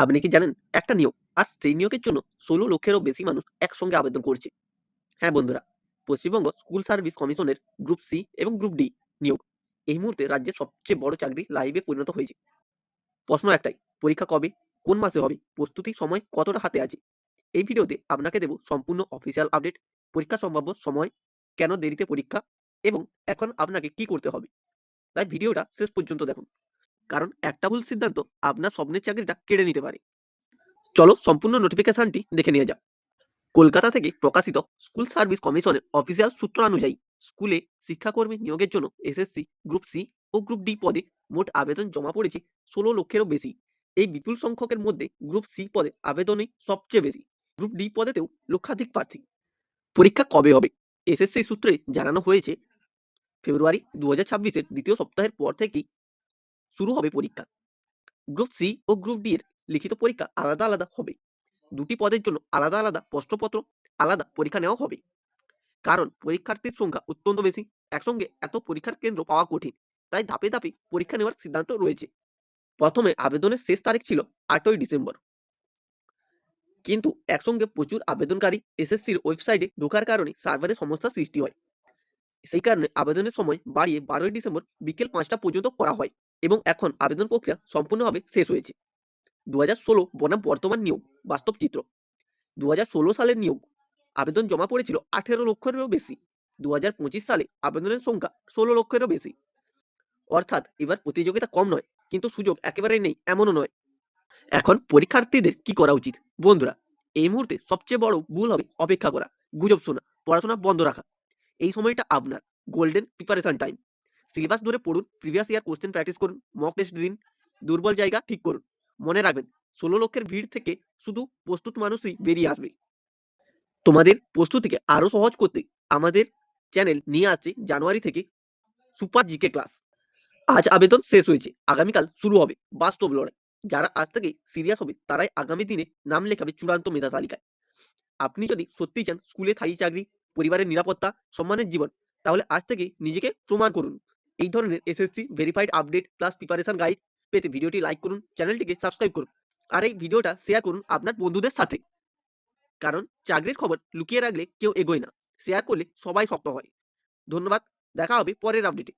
আপনি কি জানেন একটা নিয়োগ আর সেই নিয়োগের জন্য 16 লক্ষেরও বেশি মানুষ একসঙ্গে আবেদন করছে। হ্যাঁ বন্ধুরা, পশ্চিমবঙ্গ স্কুল সার্ভিস কমিশনের গ্রুপ সি এবং গ্রুপ ডি নিয়োগ এই মুহূর্তে রাজ্যের সবচেয়ে বড় চাকরি লাইভে পরিণত হয়েছে। প্রশ্ন একটাই, পরীক্ষা কবে, কোন মাসে হবে, প্রস্তুতির সময় কতটা হাতে আছে। এই ভিডিওতে আপনাকে দেব সম্পূর্ণ অফিসিয়াল আপডেট, পরীক্ষা সম্ভাব্য সময়, কেন দেরিতে পরীক্ষা এবং এখন আপনাকে কি করতে হবে। তাই ভিডিওটা শেষ পর্যন্ত দেখুন, কারণ একটা ভুল সিদ্ধান্ত আপনার স্বপ্নের চাকরিটা কেড়ে নিতে পারে। চলো সম্পূর্ণ নোটিফিকেশনটি দেখে নিয়ে যাক। কলকাতা থেকে প্রকাশিত স্কুল সার্ভিস কমিশনের অফিসিয়াল সূত্র অনুযায়ী স্কুলে শিক্ষাকর্মী নিয়োগের জন্য এসএসসি গ্রুপ সি ও গ্রুপ ডি পদে মোট আবেদন জমা পড়েছে 16 লক্ষেরও বেশি। এই বিপুল সংখ্যকের মধ্যে গ্রুপ সি পদে আবেদনই সবচেয়ে বেশি, গ্রুপ ডি পদেতেও লক্ষাধিক প্রার্থী। পরীক্ষা কবে হবে? এসএসসি সূত্রে জানানো হয়েছে ফেব্রুয়ারি 2026-এর দ্বিতীয় সপ্তাহের পর থেকেই শুরু হবে পরীক্ষা। গ্রুপ সি ও গ্রুপ ডি এর লিখিত পরীক্ষা আলাদা আলাদা হবে। দুটি পদের জন্য আলাদা আলাদা প্রশ্নপত্র, আলাদা পরীক্ষা নেওয়া হবে। কারণ পরীক্ষার্থীর সংখ্যা অত্যন্ত বেশি, একসঙ্গে এত পরীক্ষার কেন্দ্র পাওয়া কঠিন, তাই ধাপে ধাপে পরীক্ষা নেওয়ার সিদ্ধান্ত রয়েছে। প্রথমে আবেদনের শেষ তারিখ ছিল 8ই ডিসেম্বর, কিন্তু একসঙ্গে প্রচুর আবেদনকারী এসএসসির ওয়েবসাইটে ঢোকার কারণে সার্ভারে সমস্যার সৃষ্টি হয়। সেই কারণে আবেদনের সময় বাড়িয়ে 12ই ডিসেম্বর বিকেল 5টা পর্যন্ত করা হয় এবং এখন আবেদন প্রক্রিয়া সম্পূর্ণভাবে শেষ হয়েছে। 2016 বনাম বর্তমান নিয়োগ বাস্তব চিত্র। 2016 সালের নিয়োগ আবেদন জমা পড়েছিল 18 লক্ষেরও বেশি। 2025 সালে আবেদনের সংখ্যা 16 লক্ষেরও বেশি। অর্থাৎ এবার প্রতিযোগিতা কম নয়, কিন্তু সুযোগ একেবারেই নেই এমনও নয়। এখন পরীক্ষার্থীদের কি করা উচিত? বন্ধুরা, এই মুহূর্তে সবচেয়ে বড় ভুল হবে অপেক্ষা করা, গুজব শোনা, পড়াশোনা বন্ধ রাখা। এই সময়টা আপনার গোল্ডেন প্রিপারেশন টাইম। সিলেবাস ধরে পড়ুন, প্রিভিয়াস ইয়ার কোশ্চেন প্র্যাকটিস করুন, মক টেস্ট দিন, দুর্বল জায়গা ঠিক করুন। মনে রাখবেন, 16 লক্ষের ভিড় থেকে শুধু প্রস্তুত মানুষই বেরিয়ে আসবে। তোমাদের প্রস্তুতিকে আরো সহজ করতে আমাদের চ্যানেল নিয়ে আসছে জানুয়ারি থেকে সুপার জিকে ক্লাস। আজ আবেদন শেষ হয়েছে, আগামীকাল শুরু হবে বাস্তব লড়াই। যারা আজ থেকে সিরিয়াস হবে তারাই আগামী দিনে নাম লেখাবে চূড়ান্ত মেধা তালিকায়। আপনি যদি সত্যি চান স্কুলে স্থায়ী চাকরি, পরিবারের নিরাপত্তা, সম্মানের জীবন, তাহলে আজ থেকে নিজেকে প্রমাণ করুন। এই ধরনের SSC verified update plus preparation guide পেতে ভিডিওটি লাইক করুন, চ্যানেলটিকে সাবস্ক্রাইব করুন আর এই ভিডিওটা শেয়ার করুন আপনার বন্ধুদের সাথে। কারণ চাকরির খবর লুকিয়ে রাখলে কেউ এগোয় না, শেয়ার করলে সবাই শক্ত হয়। ধন্যবাদ, দেখা হবে পরের আপডেটে।